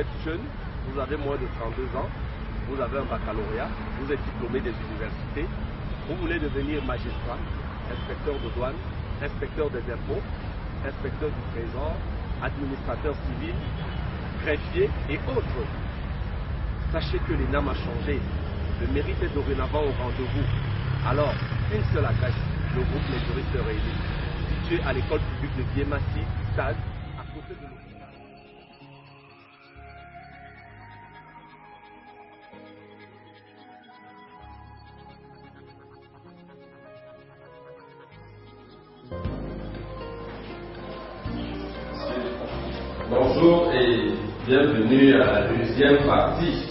êtes jeune, vous avez moins de 32 ans, vous avez un baccalauréat, vous êtes diplômé des universités, vous voulez devenir magistrat, inspecteur de douane, inspecteur des impôts, inspecteur du trésor, administrateur civil, greffier et autres. Sachez que l'ENAM a changé. Le mérite est dorénavant au rendez-vous. Alors, une seule adresse, le groupe Les Juristes Réunis, situé à l'école publique de Biémassi, Stade, à côté de l'hôpital. Bonjour et bienvenue à la deuxième partie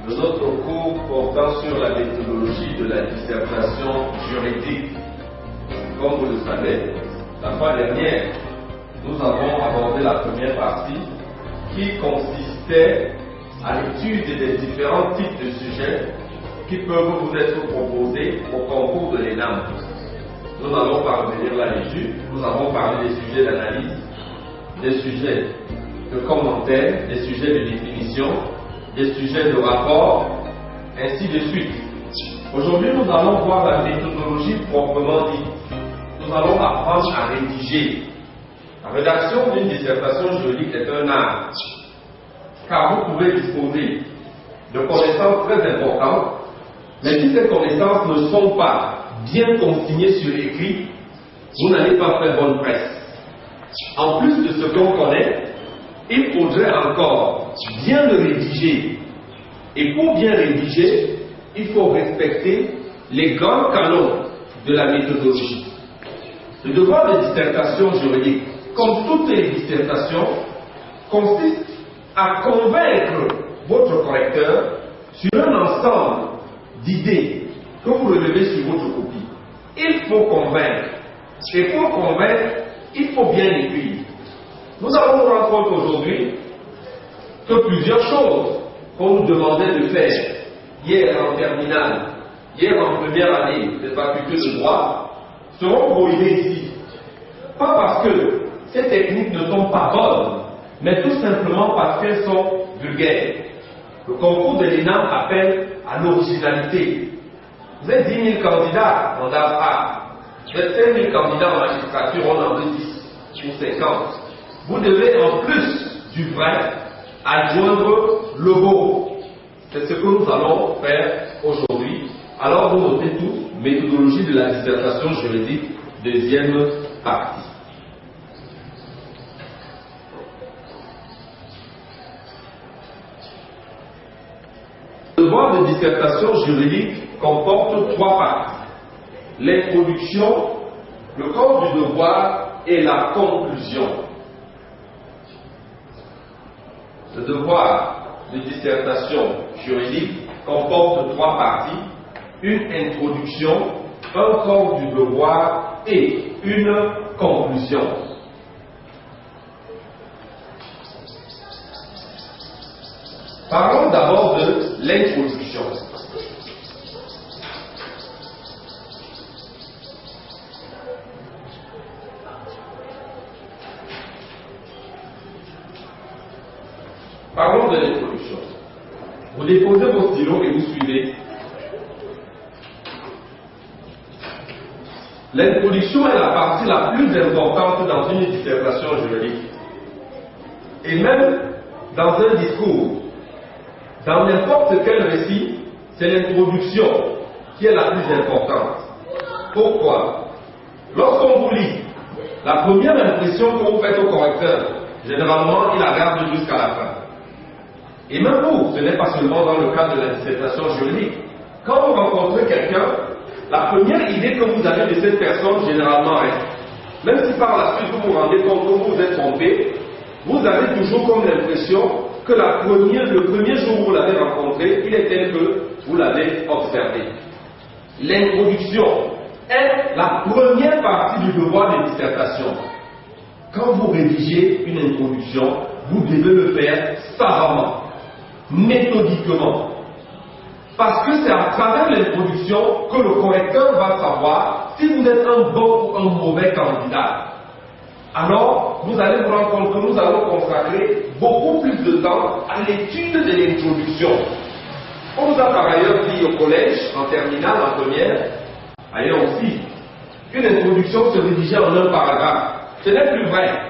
de notre cours portant sur la méthodologie de la dissertation juridique. Comme vous le savez, la fois dernière, nous avons abordé la première partie qui consistait à l'étude des différents types de sujets qui peuvent vous être proposés au concours de l'ENAM. Nous allons parvenir là-dessus. Nous avons parlé des sujets d'analyse, des sujets de commentaires, des sujets de définition, des sujets de rapport, ainsi de suite. Aujourd'hui, nous allons voir la méthodologie proprement dite. Nous allons apprendre à rédiger. La rédaction d'une dissertation juridique est un art, car vous pouvez disposer de connaissances très importantes, mais si ces connaissances ne sont pas bien consignées sur écrit, vous n'allez pas faire bonne presse. En plus de ce qu'on connaît, il faudrait encore bien le rédiger. Et pour bien rédiger, il faut respecter les grands canons de la méthodologie. Le devoir de dissertation juridique, comme toutes les dissertations, consiste à convaincre votre correcteur sur un ensemble d'idées que vous relevez sur votre copie. Il faut convaincre. Et pour convaincre, il faut bien écrire. Nous allons nous rendre compte aujourd'hui que plusieurs choses qu'on nous demandait de faire hier en terminale, hier en première année des facultés de droit, seront prohibées ici. Pas parce que ces techniques ne sont pas bonnes, mais tout simplement parce qu'elles sont vulgaires. Le concours de l'ENAM appelle à l'originalité. Vous êtes 10 000 candidats en DAF-A, vous êtes 5 000 candidats en magistrature, on en veut 10 ou 50. Vous devez, en plus du vrai, adjoindre le beau. C'est ce que nous allons faire aujourd'hui. Alors, vous notez tout, méthodologie de la dissertation juridique, deuxième partie. Le devoir de dissertation juridique comporte trois parties. L'introduction, le corps du devoir et la conclusion. Le devoir de dissertation juridique comporte trois parties, une introduction, un corps du devoir et une conclusion. Parlons d'abord de l'introduction. Parlons de l'introduction. Vous déposez vos stylos et vous suivez. L'introduction est la partie la plus importante dans une dissertation juridique. Et même dans un discours, dans n'importe quel récit, c'est l'introduction qui est la plus importante. Pourquoi? Lorsqu'on vous lit, la première impression que vous faites au correcteur, généralement, il la garde jusqu'à la fin. Et même vous, ce n'est pas seulement dans le cadre de la dissertation juridique. Quand vous rencontrez quelqu'un, la première idée que vous avez de cette personne, généralement, reste. Même si par la suite vous vous rendez compte que vous vous êtes trompé, vous avez toujours comme l'impression que le premier jour où vous l'avez rencontré, il est tel que vous l'avez observé. L'introduction est la première partie du devoir de dissertation. Quand vous rédigez une introduction, vous devez le faire savamment, méthodiquement. Parce que c'est à travers l'introduction que le correcteur va savoir si vous êtes un bon ou un mauvais candidat. alors vous allez vous rendre compte que nous allons consacrer beaucoup plus de temps à l'étude de l'introduction. On nous a par ailleurs dit au collège, en terminale, en première, ailleurs aussi, qu'une introduction se rédigeait en un paragraphe. Ce n'est plus vrai.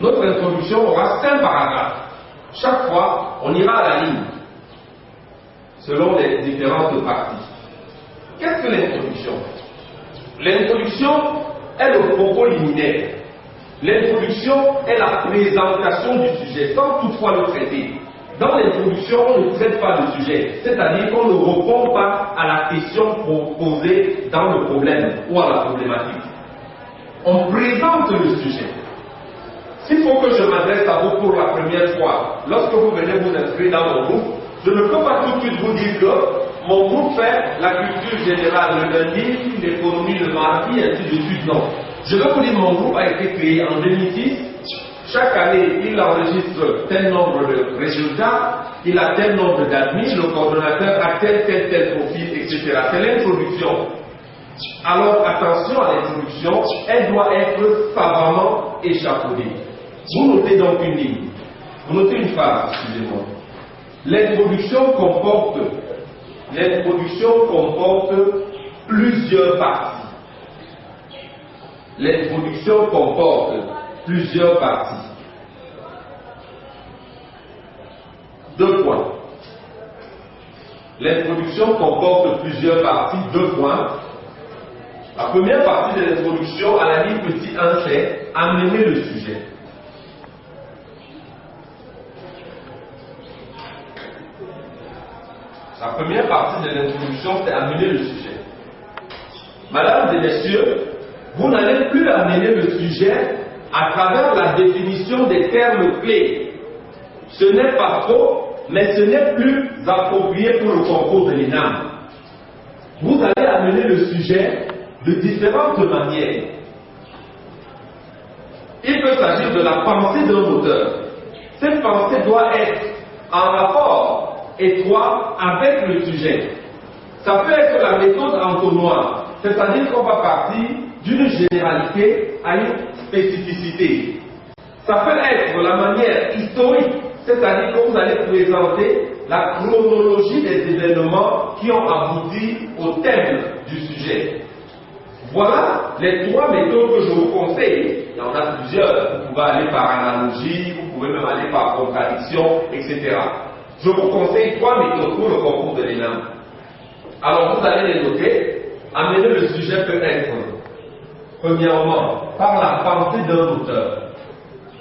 Notre introduction aura 5 paragraphes. Chaque fois, on ira à la ligne, selon les différentes parties. Qu'est-ce que l'introduction? L'introduction est le propos liminaire. L'introduction est la présentation du sujet, sans toutefois le traiter. Dans l'introduction, on ne traite pas le sujet, c'est-à-dire qu'on ne répond pas à la question posée dans le problème ou à la problématique. On présente le sujet. S'il faut que je m'adresse à vous pour la première fois, lorsque vous venez vous inscrire dans mon groupe, je ne peux pas tout de suite vous dire que mon groupe fait la culture générale le lundi, l'économie le mardi, ainsi de suite. Non. Je veux vous dire, mon groupe a été créé en 2006. Chaque année, il enregistre tel nombre de résultats, il a tel nombre d'admis, le coordonnateur a tel profil, etc. C'est l'introduction. Alors, attention à l'introduction, elle doit être savamment échafaudée. Vous notez donc une ligne. Vous notez une phrase, excusez-moi. L'introduction comporte plusieurs parties. L'introduction comporte plusieurs parties. 2 points. L'introduction comporte plusieurs parties, 2 points. La première partie de l'introduction, à la ligne petit 1, c'est amener le sujet. La première partie de l'introduction, c'est amener le sujet. Mesdames et messieurs, vous n'allez plus amener le sujet à travers la définition des termes clés. Ce n'est pas faux, mais ce n'est plus approprié pour le concours de l'ENAM. Vous allez amener le sujet de différentes manières. Il peut s'agir de la pensée d'un auteur. Cette pensée doit être en rapport étroit avec le sujet. Ça peut être la méthode entonnoir, c'est-à-dire qu'on va partir d'une généralité à une spécificité. Ça peut être la manière historique, c'est-à-dire que vous allez présenter la chronologie des événements qui ont abouti au thème du sujet. Voilà les 3 méthodes que je vous conseille. Il y en a plusieurs. Vous pouvez aller par analogie, vous pouvez même aller par contradiction, etc. Je vous conseille 3 méthodes pour le concours de l'ENAM. Alors vous allez les noter. Amener le sujet peut être, premièrement, par la pensée d'un auteur.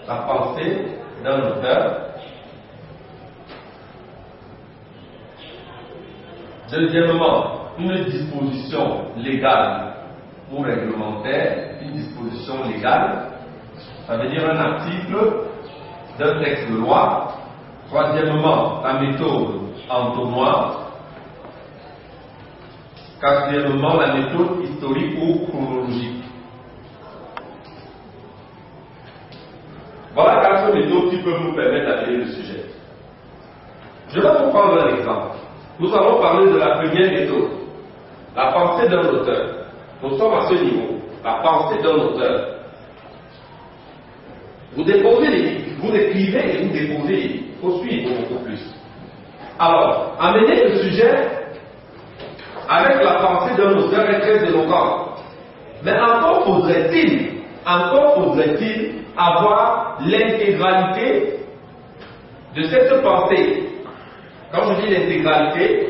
La pensée d'un auteur. Deuxièmement, une disposition légale ou réglementaire, une disposition légale, ça veut dire un article d'un texte de loi. Troisièmement, la méthode entonnoir. Quatrièmement, la méthode historique ou chronologique. Voilà 4 méthodes qui peuvent nous permettre d'amener le sujet. Je vais vous prendre un exemple. Nous allons parler de la première méthode, la pensée d'un auteur. Nous sommes à ce niveau, la pensée d'un auteur. Vous déposez les livres, vous écrivez et vous déposez les livres. Il faut suivre beaucoup plus. Alors, amener le sujet avec la pensée d'un auteur est très éloquent. Mais encore faudrait-il avoir l'intégralité de cette pensée. Quand je dis l'intégralité,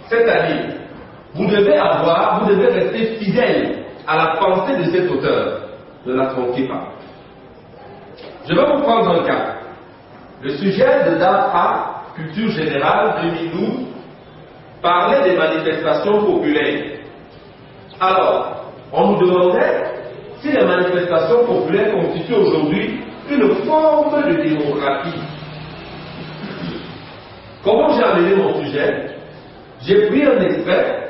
c'est-à-dire, vous devez rester fidèle à la pensée de cet auteur. Ne la tronquez pas. Je vais vous prendre un cas. Le sujet de DAFA, Culture Générale 2012, parlait des manifestations populaires. Alors, on nous demandait si les manifestations populaires constituent aujourd'hui une forme de démocratie. Comment j'ai amené mon sujet? J'ai pris un extrait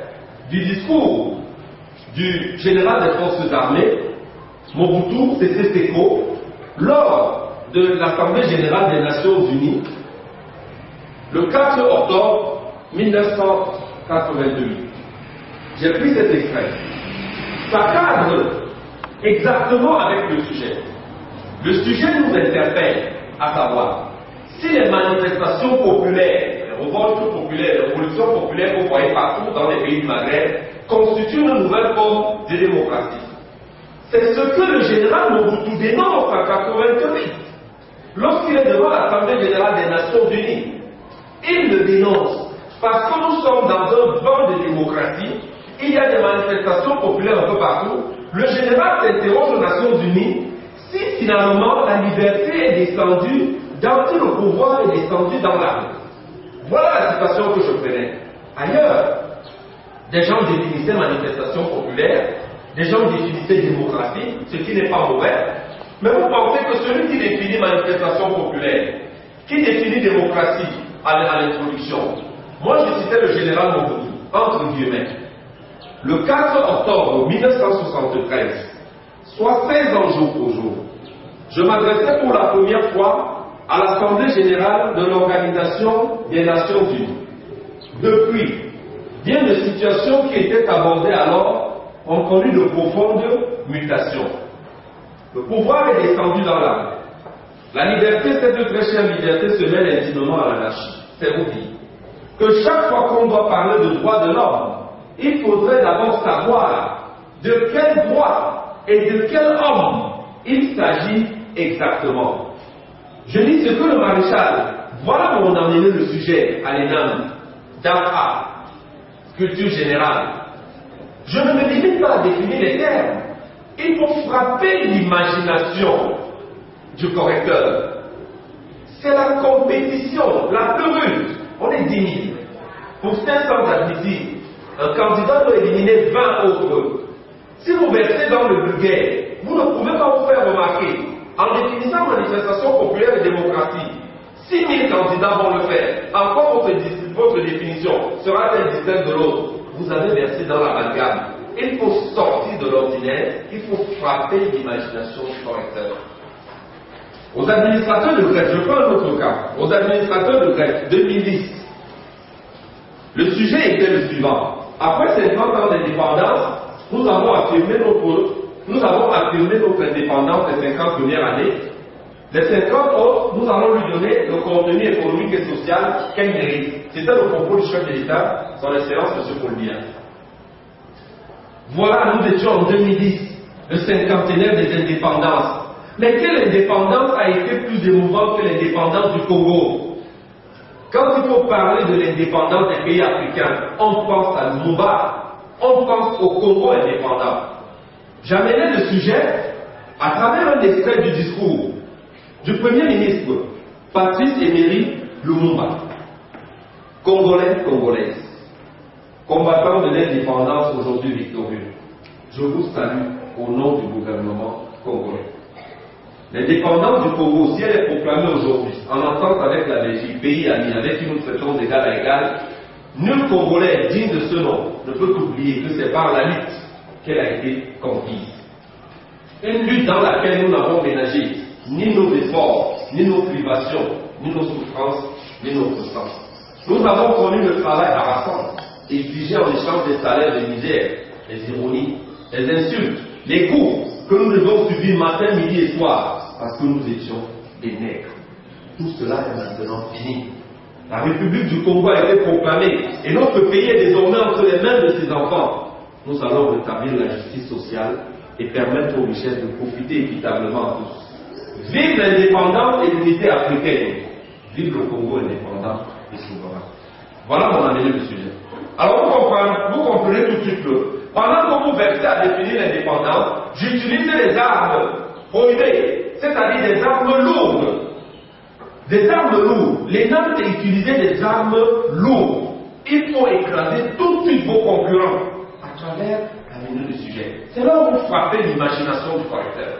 du discours du général des forces armées, Mobutu Sese Seko, lors de l'Assemblée générale des Nations Unies, le 4 octobre 1982. J'ai pris cet extrait. Ça cadre exactement avec le sujet. Le sujet nous interpelle, à savoir, si les manifestations populaires, les révoltes populaires, les révolutions populaires que vous voyez partout dans les pays du Maghreb, constituent une nouvelle forme de démocratie. C'est ce que le général Mobutu dénonce en 1988, lorsqu'il est devant l'Assemblée générale des Nations Unies. Il le dénonce parce que nous sommes dans un vent de démocratie, il y a des manifestations populaires un peu partout. Le général s'interroge aux Nations Unies si finalement la liberté est descendue, dans tout le pouvoir est descendu dans la rue. Voilà la situation que je prenais. Ailleurs, des gens définissaient manifestation populaire, des gens définissaient démocratie, ce qui n'est pas mauvais. Mais vous pensez que celui qui définit manifestation populaire, qui définit démocratie à l'introduction, moi je citais le général Mobutu, entre guillemets, le 4 octobre 1973, soit 16 ans jour pour jour, je m'adressais pour la première fois à l'Assemblée générale de l'Organisation des Nations Unies. Depuis, bien de situations qui étaient abordées alors ont connu de profondes mutations. Le pouvoir est descendu dans la rue. La liberté, cette très chère liberté, se mêle intimement à l'anarchie. C'est vous dire que chaque fois qu'on doit parler de droits de l'homme, il faudrait d'abord savoir de quel droit et de quel homme il s'agit exactement. Je dis ce que le maréchal, voilà où on a amené le sujet à l'ENAM, d'AFA, culture générale. Je ne me limite pas à définir les termes. Il faut frapper l'imagination du correcteur. C'est la compétition, la plus rude. On est 10 000. Pour 500 admissibles, un candidat doit éliminer 20 autres. Si vous versez dans le vulgaire, vous ne pouvez pas vous faire remarquer. En définissant manifestation populaire et démocratie, 6 000 candidats vont le faire. Encore votre définition sera-t-elle distincte de l'autre? Vous avez versé dans l'amalgame. Il faut sortir de l'ordinaire, il faut frapper l'imagination du correcteur. Aux administrateurs de grève, je prends un autre cas, aux administrateurs de grève 2010, le sujet était le suivant. Après 50 ans d'indépendance, nous avons affirmé notre indépendance les 50 premières années. Les 50 autres, nous allons lui donner le contenu économique et social qu'elle mérite. C'était le propos du chef de l'État dans les séances de ce Paulbien. Voilà, nous étions en 2010, le cinquantenaire des indépendances. Mais quelle indépendance a été plus émouvante que l'indépendance du Congo? Quand il faut parler de l'indépendance des pays africains, on pense à Lumumba, on pense au Congo indépendant. J'amenais le sujet à travers un extrait du discours du Premier ministre Patrice Emery Lumumba, Congolais, Congolaise, combattant de l'indépendance aujourd'hui victorieux. Je vous salue au nom du gouvernement congolais. L'indépendance du Congo, si elle est proclamée aujourd'hui, en entente avec la Belgique, pays ami, avec qui nous traitons d'égal à égal, nul Congolais digne de ce nom ne peut oublier que c'est par la lutte qu'elle a été conquise. Une lutte dans laquelle nous n'avons ménagé ni nos efforts, ni nos privations, ni nos souffrances, ni notre sang. Nous avons connu le travail harassant, exigé en échange des salaires de misère, les ironies, les insultes, les coups que nous devons subir matin, midi et soir, parce que nous étions des nègres. Tout cela est maintenant fini. La République du Congo a été proclamée et notre pays est désormais entre les mains de ses enfants. Nous allons rétablir la justice sociale et permettre aux richesses de profiter équitablement à tous. Vive l'indépendance et l'unité africaine. Vive le Congo indépendant et souverain. Voilà mon amené du sujet. Alors vous comprenez tout de suite que pendant que vous versez à définir l'indépendance, j'utilise les armes prohibées, c'est-à-dire des armes lourdes. Des armes lourdes. Les normes c'est utiliser des armes lourdes. Il faut écraser tout de suite vos concurrents à travers la menu du sujet. C'est là où vous frappez l'imagination du correcteur.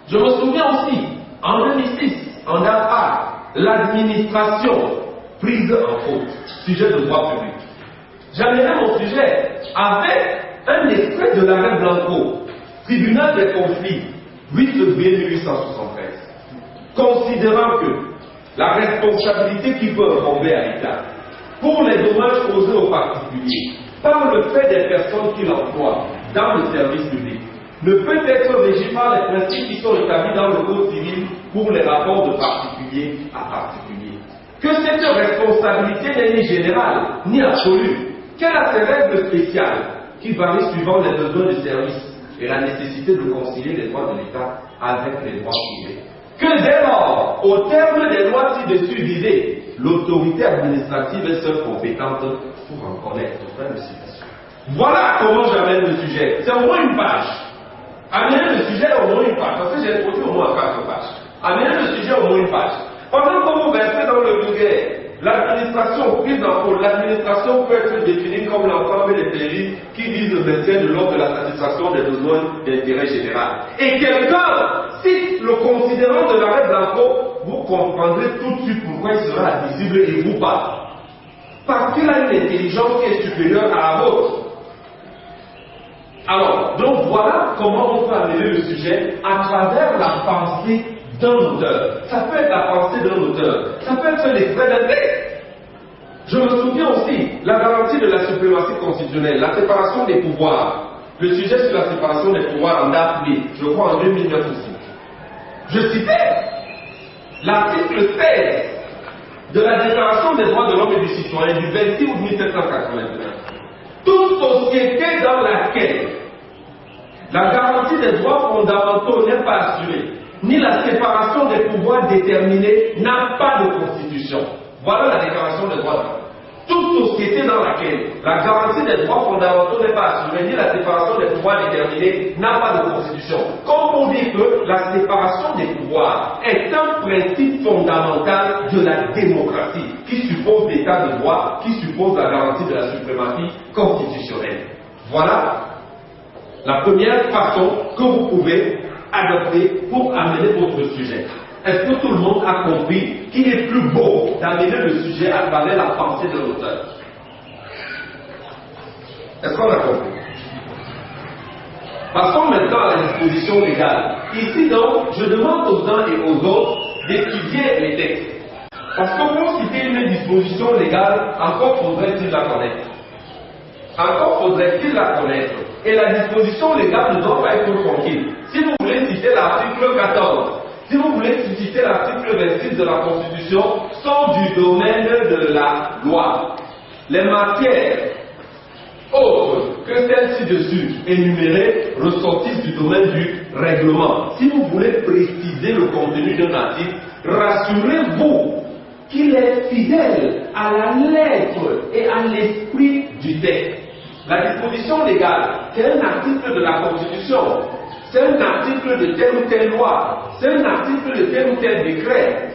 Je me souviens aussi, en 2006, en AFA, l'administration prise en faute, sujet de droit public. J'amènerai mon sujet avec un extrait de l'arrêt Blanco, tribunal des conflits, 8 février 1873. Considérant que la responsabilité qui peut incomber à l'État pour les dommages causés aux particuliers par le fait des personnes qui l'emploient dans le service public ne peut être régi par les principes qui sont établis dans le Code civil pour les rapports de particulier à particulier. Que cette responsabilité n'est ni générale ni absolue, qu'elle a ses règles spéciales qui varient suivant les besoins du service et la nécessité de concilier les droits de l'État avec les droits privés. Que dès lors, au terme des lois ci-dessus visées, l'autorité administrative est seule compétente pour en connaître. Fin de citation. Voilà comment j'amène le sujet. C'est au moins une page. Amener le sujet au moins une page, parce que j'ai introduit au moins 4 pages. Amener le sujet au moins une page. Pendant que vous versez dans le vulgaire, l'administration prise en compte, l'administration peut être définie comme l'ensemble des pays qui visent le maintien de l'ordre de la satisfaction des besoins d'intérêt général. Et quelqu'un cite le considérant de l'arrêt Blanco, vous comprendrez tout de suite pourquoi il sera admissible et vous pas. Parce qu'il a une intelligence qui est supérieure à la vôtre. Alors, donc voilà comment on peut amener le sujet à travers la pensée d'un auteur. Ça peut être la pensée d'un auteur, ça peut être l'extrait d'un texte. Je me souviens aussi, la garantie de la suprématie constitutionnelle, la séparation des pouvoirs. Le sujet sur la séparation des pouvoirs en date, je crois en 2009 aussi. Je citais l'article 16 de la Déclaration des droits de l'homme et du citoyen du 26 août 1789. Toute société dans laquelle la garantie des droits fondamentaux n'est pas assurée, ni la séparation des pouvoirs déterminés n'a pas de constitution. Voilà la Déclaration des droits de l'homme. Toute société dans laquelle la garantie des droits fondamentaux n'est pas assurée, ni la séparation des pouvoirs déterminés n'a pas de constitution. Comme on dit que la séparation des pouvoirs est un principe fondamental de la démocratie, qui suppose l'état de droit, qui suppose la garantie de la suprématie constitutionnelle. Voilà la première façon que vous pouvez adopter pour amener votre sujet. Est-ce que tout le monde a compris qu'il est plus beau d'amener le sujet à travers la pensée de l'auteur? Est-ce qu'on a compris? Passons maintenant à la disposition légale. Ici donc, je demande aux uns et aux autres d'étudier les textes. Parce que pour citer une disposition légale, encore faudrait-il la connaître. Encore faudrait-il la connaître. Et la disposition légale ne doit pas être tranquille. Si vous voulez citer l'article 14, si vous voulez citer l'article 26 de la Constitution, sont du domaine de la loi. Les matières autres que celles ci-dessus énumérées ressortissent du domaine du règlement. Si vous voulez préciser le contenu d'un article, rassurez-vous qu'il est fidèle à la lettre et à l'esprit du texte. La disposition légale, c'est un article de la Constitution, c'est un article de telle ou telle loi, c'est un article de tel ou tel décret.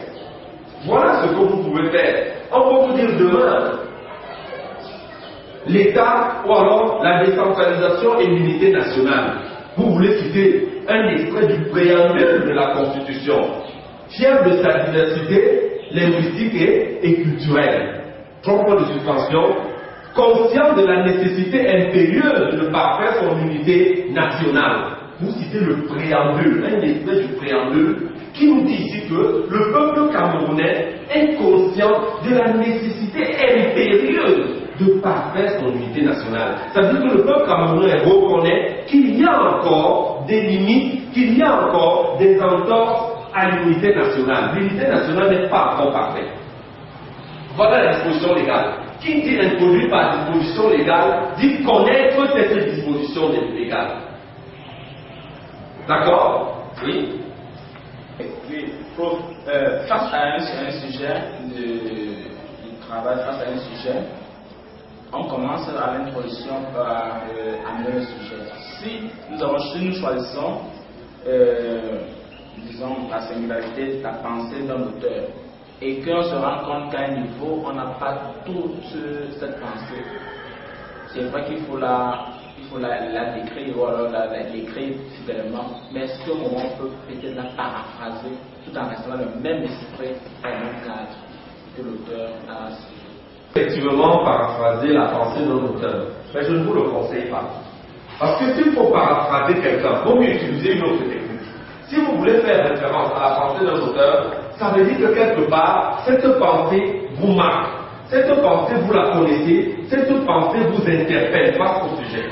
Voilà ce que vous pouvez faire. On peut vous dire demain, l'État ou alors la décentralisation et l'unité nationale. Vous voulez citer un extrait du préambule de la Constitution, fier de sa diversité linguistique et culturelle. Trompe de suspension, conscient de la nécessité impérieuse de parfaire son unité nationale. Vous citez le préambule, un extrait du préambule, qui nous dit ici que le peuple camerounais est conscient de la nécessité impérieuse de parfaire son unité nationale. Ça veut dire que le peuple camerounais reconnaît qu'il y a encore des limites, qu'il y a encore des entorses à l'unité nationale. L'unité nationale n'est pas encore parfaite. Voilà la disposition légale. Qui dit introduit par disposition légale dit connaître cette disposition légale. D'accord? Oui. Oui, face à un sujet de travail, face à un sujet, on commence à l'introduction par amener le sujet. Si nous choisissons, disons, la singularité de la pensée d'un auteur, et qu'on se rend compte qu'à un niveau, on n'a pas toute cette pensée, c'est vrai qu'il faut la décrire ou alors l'écrire fidèlement, mais est-ce qu'au moment on peut peut-être la paraphraser tout en restant dans le même esprit et le même cadre que l'auteur a suivi? Effectivement, paraphraser la pensée d'un auteur, mais je ne vous le conseille pas. Parce que s'il faut paraphraser quelqu'un, il vaut mieux utiliser une autre technique. Si vous voulez faire référence à la pensée d'un auteur, ça veut dire que quelque part, cette pensée vous marque. Cette pensée, vous la connaissez, cette pensée vous interpelle face au sujet.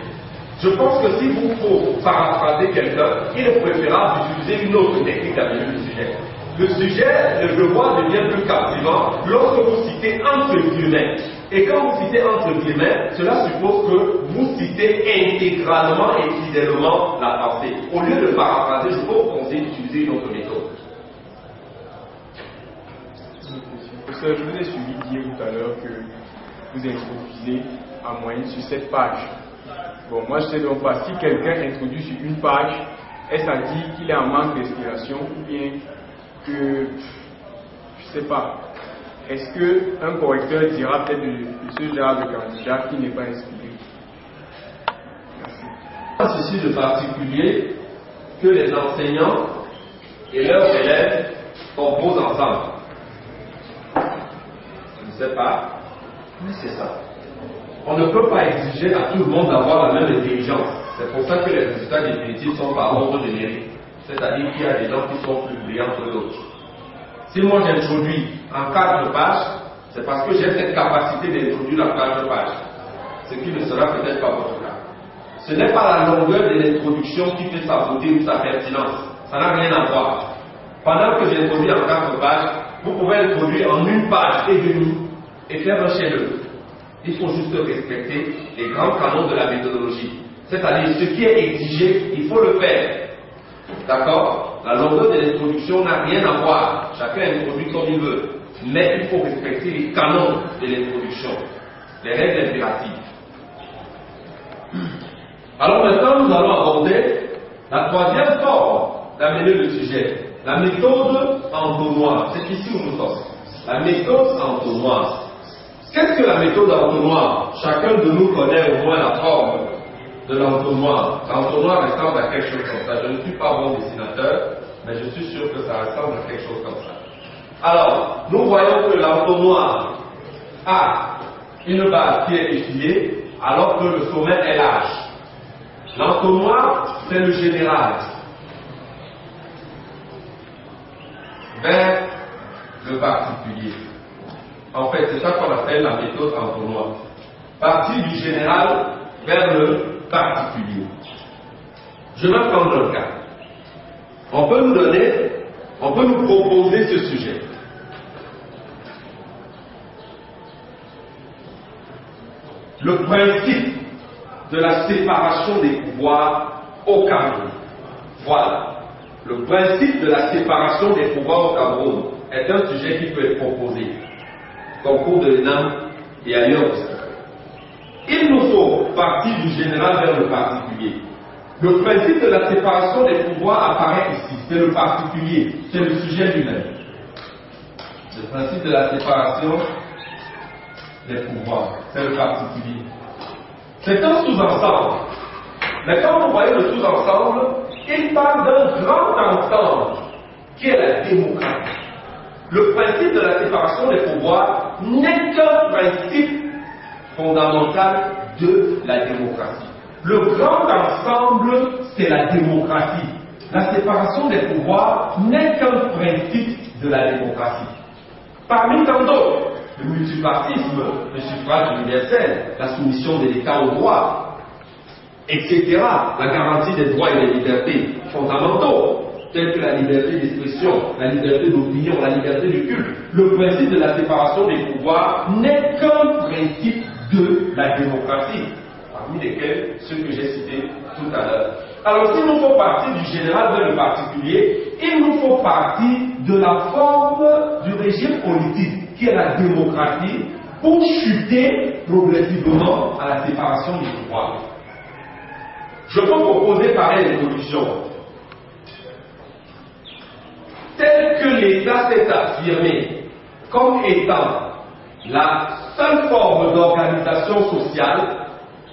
Je pense que si vous faut paraphraser quelqu'un, il est préférable d'utiliser une autre technique d'amener le sujet. Le sujet, le devoir devient plus captivant lorsque vous citez entre guillemets. Et quand vous citez entre guillemets, cela suppose que vous citez intégralement et fidèlement la pensée. Au lieu de paraphraser, je peux vous conseiller d'utiliser une autre méthode. Professeur, je vous ai suivi dire tout à l'heure que vous introduisez en moyenne sur 7 pages. Bon, moi je sais donc pas, si quelqu'un introduit sur une page, est-ce à dire qu'il est en manque d'inspiration ou bien que, je sais pas, est-ce qu'un correcteur dira peut-être de ce genre de candidat qui n'est pas inspiré? Merci. Ceci de particulier que les enseignants et leurs élèves composent ensemble. Je ne sais pas, mais c'est ça. On ne peut pas exiger à tout le monde d'avoir la même intelligence. C'est pour ça que les résultats définitifs sont par ordre de mérite. C'est-à-dire qu'il y a des gens qui sont plus brillants que d'autres. Si moi j'introduis en 4 pages, c'est parce que j'ai cette capacité d'introduire en 4 pages. Ce qui ne sera peut-être pas votre cas. Ce n'est pas la longueur de l'introduction qui fait sa beauté ou sa pertinence. Ça n'a rien à voir. Pendant que j'introduis en 4 pages, vous pouvez introduire en 1 page et demie et faire un chef-d'œuvre. Il faut juste respecter les grands canons de la méthodologie. C'est-à-dire, ce qui est exigé, il faut le faire. D'accord? La longueur de l'introduction n'a rien à voir. Chacun introduit comme il veut. Mais il faut respecter les canons de l'introduction, les règles impératives. Alors maintenant, nous allons aborder la troisième forme d'amener le sujet. La méthode entonnoir. C'est ici où nous sommes. La méthode entonnoir. Qu'est-ce que la méthode entonnoir? Chacun de nous connaît au moins la forme de l'entonnoir. L'entonnoir ressemble à quelque chose comme ça. Je ne suis pas bon dessinateur, mais je suis sûr que ça ressemble à quelque chose comme ça. Alors, nous voyons que l'entonnoir a une base qui est effilée, alors que le sommet est large. L'entonnoir, c'est le général. Vers le particulier. En fait, c'est ça qu'on appelle la méthode entonnoir. Partir du général vers le particulier. Je vais prendre un cas. On peut nous proposer ce sujet. Le principe de la séparation des pouvoirs au Cameroun. Voilà. Le principe de la séparation des pouvoirs au Cameroun est un sujet qui peut être proposé. Concours de l'ENAM et ailleurs aussi. Il nous faut partir du général vers le particulier. Le principe de la séparation des pouvoirs apparaît ici. C'est le particulier, c'est le sujet lui-même. Le principe de la séparation des pouvoirs, c'est le particulier. C'est un sous-ensemble. Mais quand vous voyez le sous-ensemble, il parle d'un grand ensemble qui est la démocratie. Le principe de la séparation des pouvoirs n'est qu'un principe fondamental de la démocratie. Le grand ensemble, c'est la démocratie. La séparation des pouvoirs n'est qu'un principe de la démocratie. Parmi tant d'autres, le multipartisme, le suffrage universel, la soumission de l'État au droit, etc., la garantie des droits et des libertés fondamentaux, telles que la liberté d'expression, la liberté d'opinion, la liberté de culte. Le principe de la séparation des pouvoirs n'est qu'un principe de la démocratie, parmi lesquels ceux que j'ai cités tout à l'heure. Alors, s'il nous faut partir du général vers le particulier, il nous faut partir de la forme du régime politique, qui est la démocratie, pour chuter progressivement à la séparation des pouvoirs. Je peux proposer pareille introduction. Tel que l'État s'est affirmé comme étant la seule forme d'organisation sociale,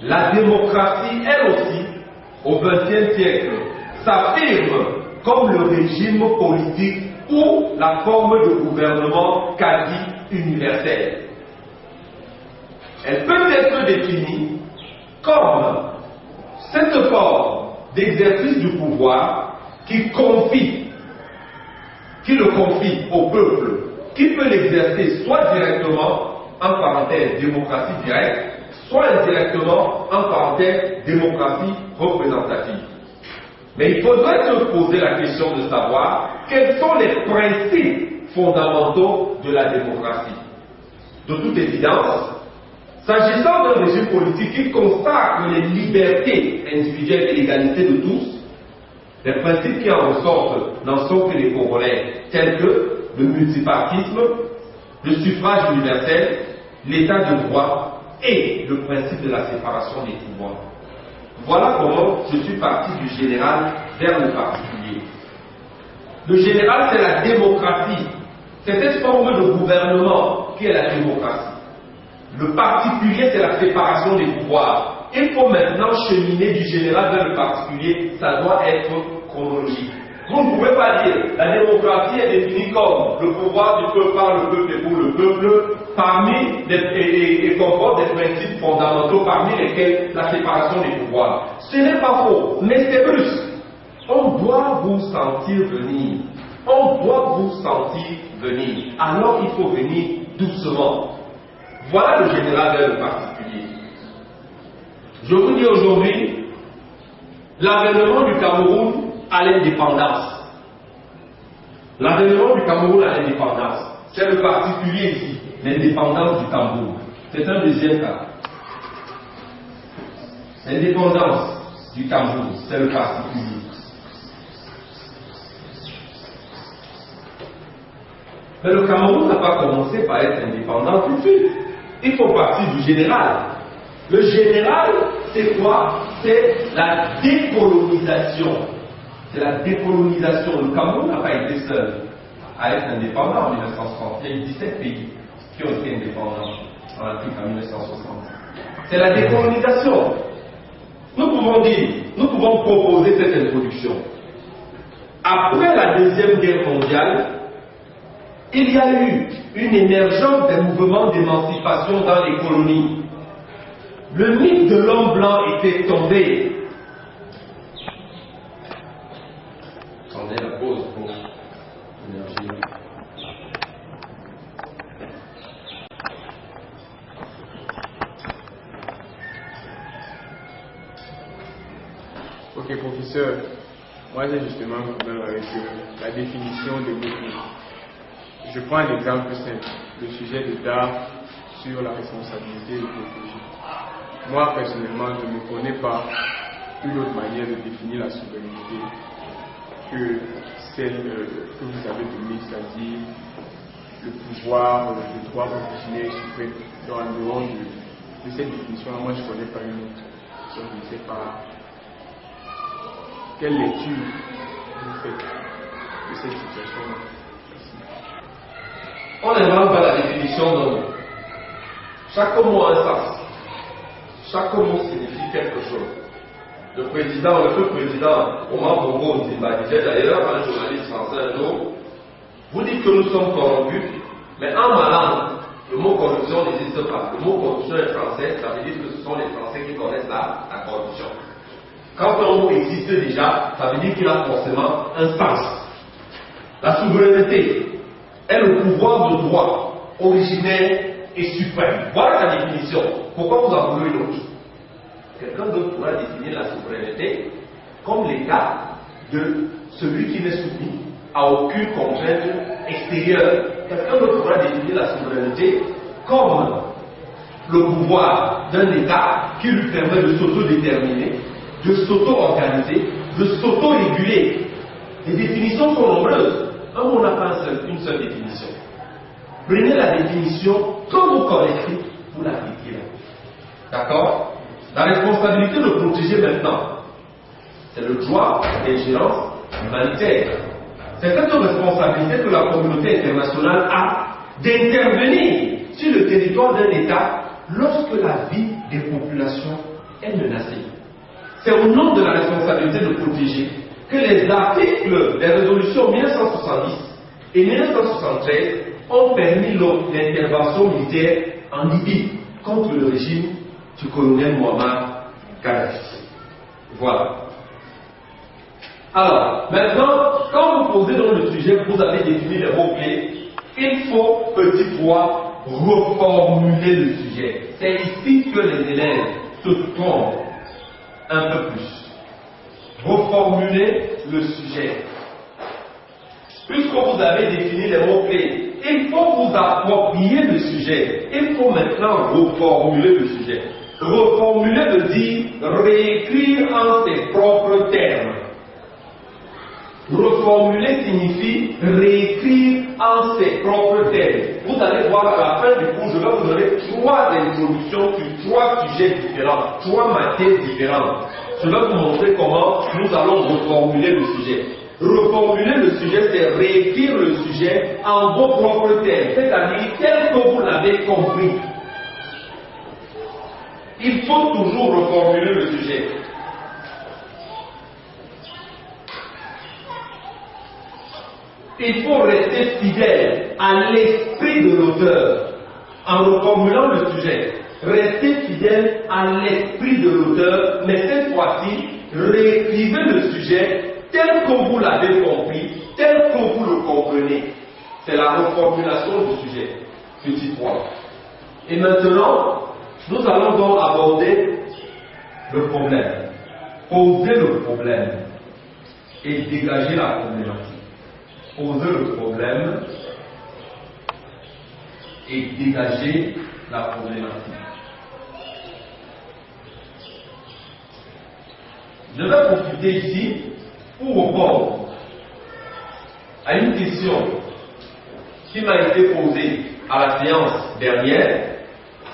la démocratie, elle aussi, au XXe siècle, s'affirme comme le régime politique ou la forme de gouvernement quasi universel. Elle peut être définie comme cette forme d'exercice du pouvoir qui le confie au peuple, qui peut l'exercer soit directement, en parenthèse démocratie directe, soit indirectement en parenthèse démocratie représentative. Mais il faudrait se poser la question de savoir quels sont les principes fondamentaux de la démocratie. De toute évidence, s'agissant d'un régime politique qui consacre les libertés individuelles et l'égalité de tous, les principes qui en ressortent n'en sont que les corollaires, tels que le multipartisme, le suffrage universel, l'état de droit et le principe de la séparation des pouvoirs. Voilà comment je suis parti du général vers le particulier. Le général, c'est la démocratie. C'est cette forme de gouvernement qui est la démocratie. Le particulier, c'est la séparation des pouvoirs. Il faut maintenant cheminer du général vers le particulier. Ça doit être chronologique. Vous ne pouvez pas dire la démocratie est définie comme le pouvoir du peuple par le peuple et pour le peuple, parmi et comporte des principes fondamentaux parmi lesquels la séparation des pouvoirs. Ce n'est pas faux, mais c'est brusque. On doit vous sentir venir. On doit vous sentir venir. Alors il faut venir doucement. Voilà le général vers le particulier. Je vous dis aujourd'hui, l'avènement du Cameroun à l'indépendance. L'avènement du Cameroun à l'indépendance, c'est le particulier ici, l'indépendance du Cameroun. C'est un deuxième cas. L'indépendance du Cameroun, c'est le particulier. Mais le Cameroun n'a pas commencé par être indépendant tout de suite. Il faut partir du général. Le général, c'est quoi? C'est la décolonisation. C'est la décolonisation. Le Cameroun n'a pas été seul à être indépendant en 1960. Il y a eu 17 pays qui ont été indépendants en Afrique en 1960. C'est la décolonisation. Nous pouvons dire, nous pouvons proposer cette introduction. Après la Deuxième Guerre mondiale, il y a eu une émergence des mouvements d'émancipation dans les colonies. Le mythe de l'homme blanc était tombé. On est la pause pour l'énergie. Ok, professeur, moi j'ai justement un problème avec la définition des mots. Je prends un exemple simple, le sujet de DAR sur la responsabilité écologique. Moi, personnellement, je ne connais pas une autre manière de définir la souveraineté que celle que vous avez donnée, c'est-à-dire le pouvoir, le droit originel suprême. Donc, en dehors de cette définition, moi, je ne connais pas une autre. Donc, je ne sais pas quelle lecture vous faites de cette situation-là. On n'invente pas la définition d'un mot. Chaque mot a un sens. Chaque mot signifie quelque chose. Le président, le feu président, Omar Bongo Nzimba disait d'ailleurs à un journaliste français un jour, vous dites que nous sommes corrompus, mais en ma langue, le mot corruption n'existe pas. Le mot corruption est français, ça veut dire que ce sont les Français qui connaissent la corruption. Quand un mot existe déjà, ça veut dire qu'il a forcément un sens. La souveraineté est le pouvoir de droit originaire et suprême. Voilà la définition. Pourquoi vous en voulez une autre? Quelqu'un d'autre pourra définir la souveraineté comme l'état de celui qui n'est soumis à aucune contrainte extérieure. Quelqu'un d'autre pourra définir la souveraineté comme le pouvoir d'un État qui lui permet de s'autodéterminer, de s'auto-organiser, de s'auto-réguler. Les définitions sont nombreuses. Un mot n'a pas une seule définition. Prenez la définition comme vous connaissez, vous l'appliquez là. D'accord? La responsabilité de protéger maintenant, c'est le droit d'ingérence humanitaire. C'est cette responsabilité que la communauté internationale a d'intervenir sur le territoire d'un État lorsque la vie des populations est menacée. C'est au nom de la responsabilité de protéger que les articles des résolutions 1970 et 1973 ont permis l'intervention militaire en Libye contre le régime du colonel Muammar Kadhafi. Voilà. Alors, maintenant, quand vous posez dans le sujet, vous avez défini les mots-clés, il faut petit poids, reformuler le sujet. C'est ici que les élèves se trompent un peu plus. Reformuler le sujet. Puisque vous avez défini les mots-clés, il faut vous approprier le sujet. Il faut maintenant reformuler le sujet. Reformuler veut dire réécrire en ses propres termes. Reformuler signifie réécrire en ses propres termes. Vous allez voir à la fin du cours, je vais vous donner 3 introductions sur 3 sujets différents, 3 matières différentes. Je vais vous montrer comment nous allons reformuler le sujet. Reformuler le sujet, c'est réécrire le sujet en vos propres termes, c'est-à-dire tel que vous l'avez compris. Il faut toujours reformuler le sujet. Il faut rester fidèle à l'esprit de l'auteur en reformulant le sujet. Restez fidèle à l'esprit de l'auteur, mais cette fois-ci, réécrivez le sujet tel que vous l'avez compris, tel que vous le comprenez. C'est la reformulation du sujet. Petit point. Et maintenant, nous allons donc aborder le problème, poser le problème et dégager la problématique. Poser le problème et dégager la problématique. Je vais profiter ici pour répondre à une question qui m'a été posée à la séance dernière.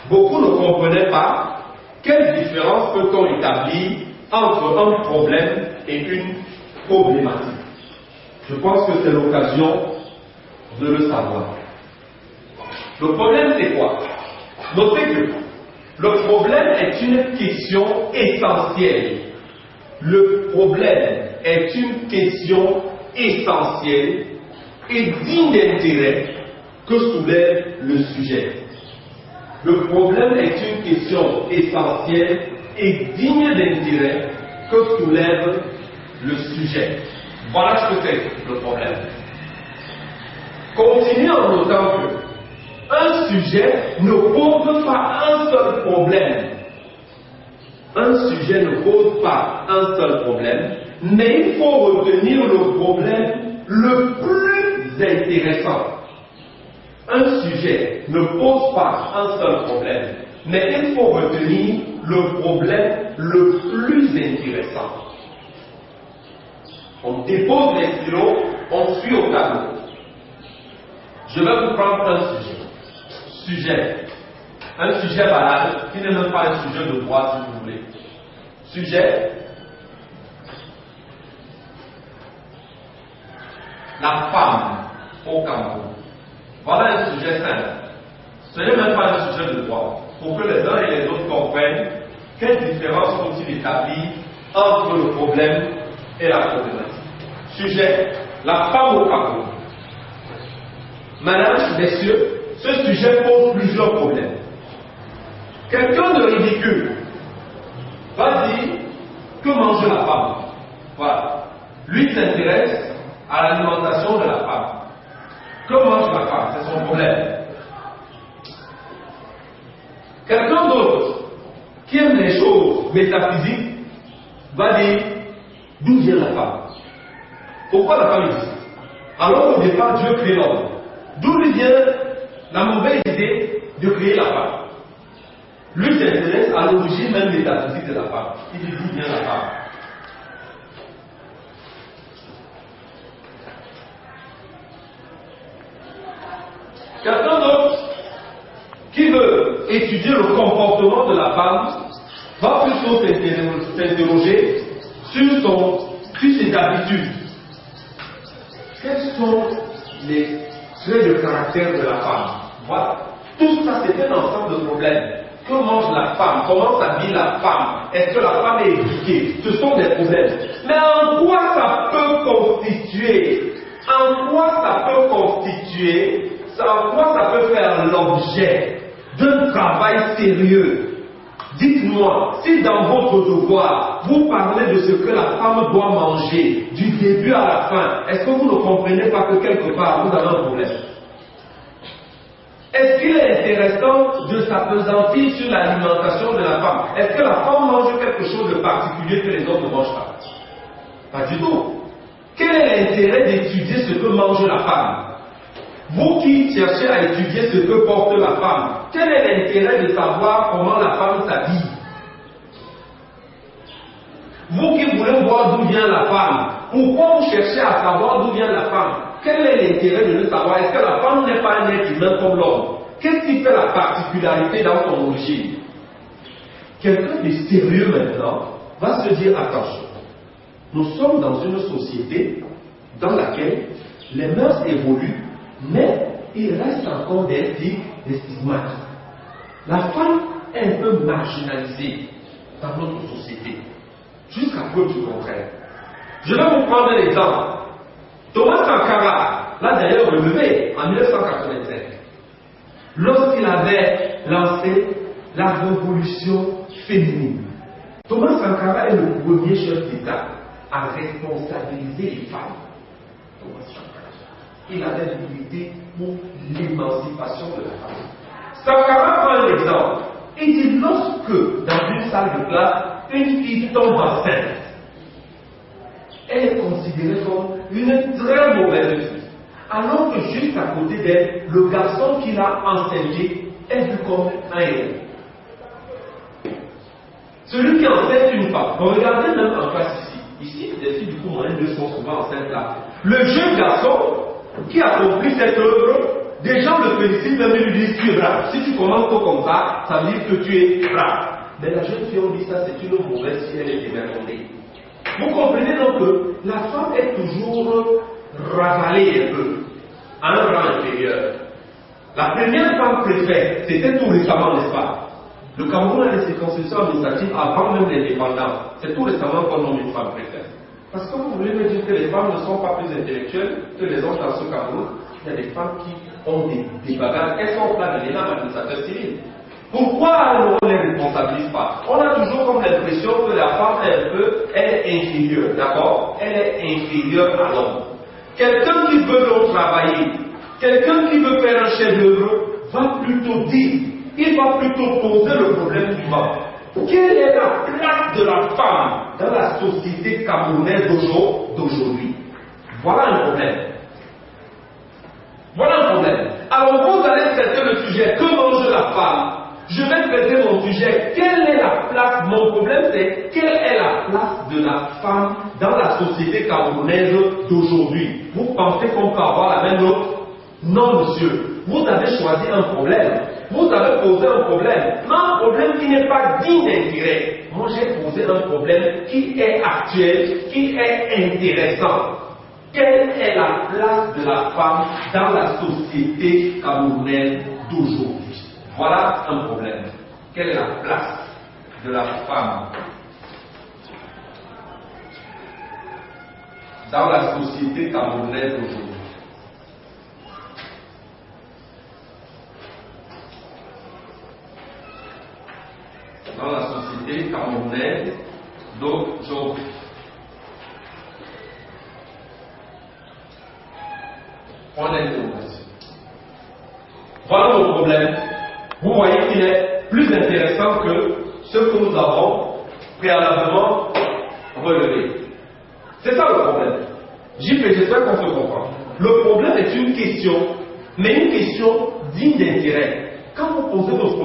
Beaucoup ne comprenaient pas quelle différence peut-on établir entre un problème et une problématique. Je pense que c'est l'occasion de le savoir. Le problème, c'est quoi? Notez que le problème est une question essentielle. Le problème est une question essentielle et digne d'intérêt que soulève le sujet. Le problème est une question essentielle et digne d'intérêt que soulève le sujet. Voilà ce que c'est le problème. Continuez en notant que un sujet ne pose pas un seul problème. Un sujet ne pose pas un seul problème, mais il faut retenir le problème le plus intéressant. Un sujet ne pose pas un seul problème, mais il faut retenir le problème le plus intéressant. On dépose les stylos, on suit au tableau. Je vais vous prendre un sujet. Un sujet banal, qui n'est même pas un sujet de droit si vous voulez. Sujet. La femme au Cameroun. Voilà un sujet simple. Ce n'est même pas un sujet de droit. Pour que les uns et les autres comprennent quelle différence faut-il établir entre le problème et la problématique. Sujet, la femme au Cameroun. Madame, messieurs, ce sujet pose plusieurs problèmes. Quelqu'un de ridicule va dire que mange la femme. Voilà. Lui s'intéresse à l'alimentation de la femme. Que mange la femme? C'est son problème. Quelqu'un d'autre qui aime les choses métaphysiques va dire d'où vient la femme? Pourquoi la femme existe? Alors au départ, Dieu crée l'homme. D'où lui vient la mauvaise idée de créer la femme? Lui s'intéresse à l'origine même métaphysique de la femme. Il dit d'où vient la femme? Quelqu'un d'autre qui veut étudier le comportement de la femme va plutôt s'interroger sur ses habitudes. Quels sont les traits de caractère de la femme? Voilà. Tout ça, c'est un ensemble de problèmes. Que mange la femme? Comment s'habille la femme? Est-ce que la femme est éduquée? Ce sont des problèmes. Mais en quoi ça peut constituer? En quoi ça peut constituer? En quoi ça peut faire l'objet d'un travail sérieux? Dites-moi, si dans votre devoir, vous parlez de ce que la femme doit manger, du début à la fin, est-ce que vous ne comprenez pas que quelque part, vous avez un problème? Est-ce qu'il est intéressant de s'appesantir sur l'alimentation de la femme. Est-ce que la femme mange quelque chose de particulier que les autres ne mangent pas? Pas du tout. Quel est l'intérêt d'étudier ce que mange la femme? Vous qui cherchez à étudier ce que porte la femme, quel est l'intérêt de savoir comment la femme s'habille? Vous qui voulez voir d'où vient la femme, pourquoi vous cherchez à savoir d'où vient la femme? Quel est l'intérêt de le savoir? Est-ce que la femme n'est pas un être humain comme l'homme? Qu'est-ce qui fait la particularité dans son origine? Quelqu'un de sérieux maintenant va se dire, attention, nous sommes dans une société dans laquelle les mœurs évoluent, mais il reste encore des stigmates. La femme est un peu marginalisée dans notre société, jusqu'à preuve du contraire. Je vais vous prendre un exemple. Thomas Sankara l'a d'ailleurs relevé en 1985, lorsqu'il avait lancé la révolution féminine. Thomas Sankara est le premier chef d'État à responsabiliser les femmes. Thomas Sankara. Il avait milité pour l'émancipation de la femme. Sankara prend un exemple. Il dit, lorsque dans une salle de classe, une fille tombe enceinte, elle est considérée comme une très mauvaise fille. Alors que juste à côté d'elle, le garçon qui l'a enceintée est vu comme un héros. Celui qui enseigne une femme, regardez même en classe ici, les filles du coup moyennes sont souvent enceintes là. Le jeune garçon qui a compris cette œuvre, des gens le félicitent, même ils lui disent tu es brave. Si tu commences tôt comme ça veut dire que tu es brave. Mais la jeune fille, on dit ça, c'est une mauvaise fille, elle est dévergondée. Vous comprenez donc que la femme est toujours ravalée un peu, à un rang inférieur. La première femme préfète, c'était tout récemment, n'est-ce pas? Le Cameroun a des circonscriptions administratives avant même l'indépendance. C'est tout récemment qu'on nomme une femme préfète. Parce que vous voulez me dire que les femmes ne sont pas plus intellectuelles que les autres dans ce Cameroun? Il y a des femmes qui ont des bagages, elles sont au plan de l'ENAM administrateur civil. Pourquoi on ne les responsabilise pas? On a toujours comme l'impression que la femme elle est inférieure, d'accord? Elle est inférieure à l'homme. Quelqu'un qui veut donc travailler, quelqu'un qui veut faire un chef-d'œuvre, va plutôt dire, il va plutôt poser le problème suivant. Quelle est la place de la femme dans la société camerounaise d'aujourd'hui? Voilà un problème. Voilà un problème. Alors vous allez traiter le sujet, que mange la femme? Je vais traiter mon sujet, quelle est la place? Mon problème c'est, quelle est la place de la femme dans la société camerounaise d'aujourd'hui? Vous pensez qu'on peut avoir la même note? Non, monsieur. Vous avez choisi un problème. Vous avez posé un problème. Mais un problème qui n'est pas digne d'intérêt. Moi, j'ai posé un problème qui est actuel, qui est intéressant. Quelle est la place de la femme dans la société camerounaise d'aujourd'hui? Voilà un problème. Quelle est la place de la femme dans la société camerounaise d'aujourd'hui? Dans la société camerounaise d'aujourd'hui. On est d'interrogation. Voilà le problème. Vous voyez qu'il est plus intéressant que ce que nous avons préalablement relevé. C'est ça le problème. J'espère qu'on se comprend. Le problème est une question, mais une question digne d'intérêt. Quand vous posez votre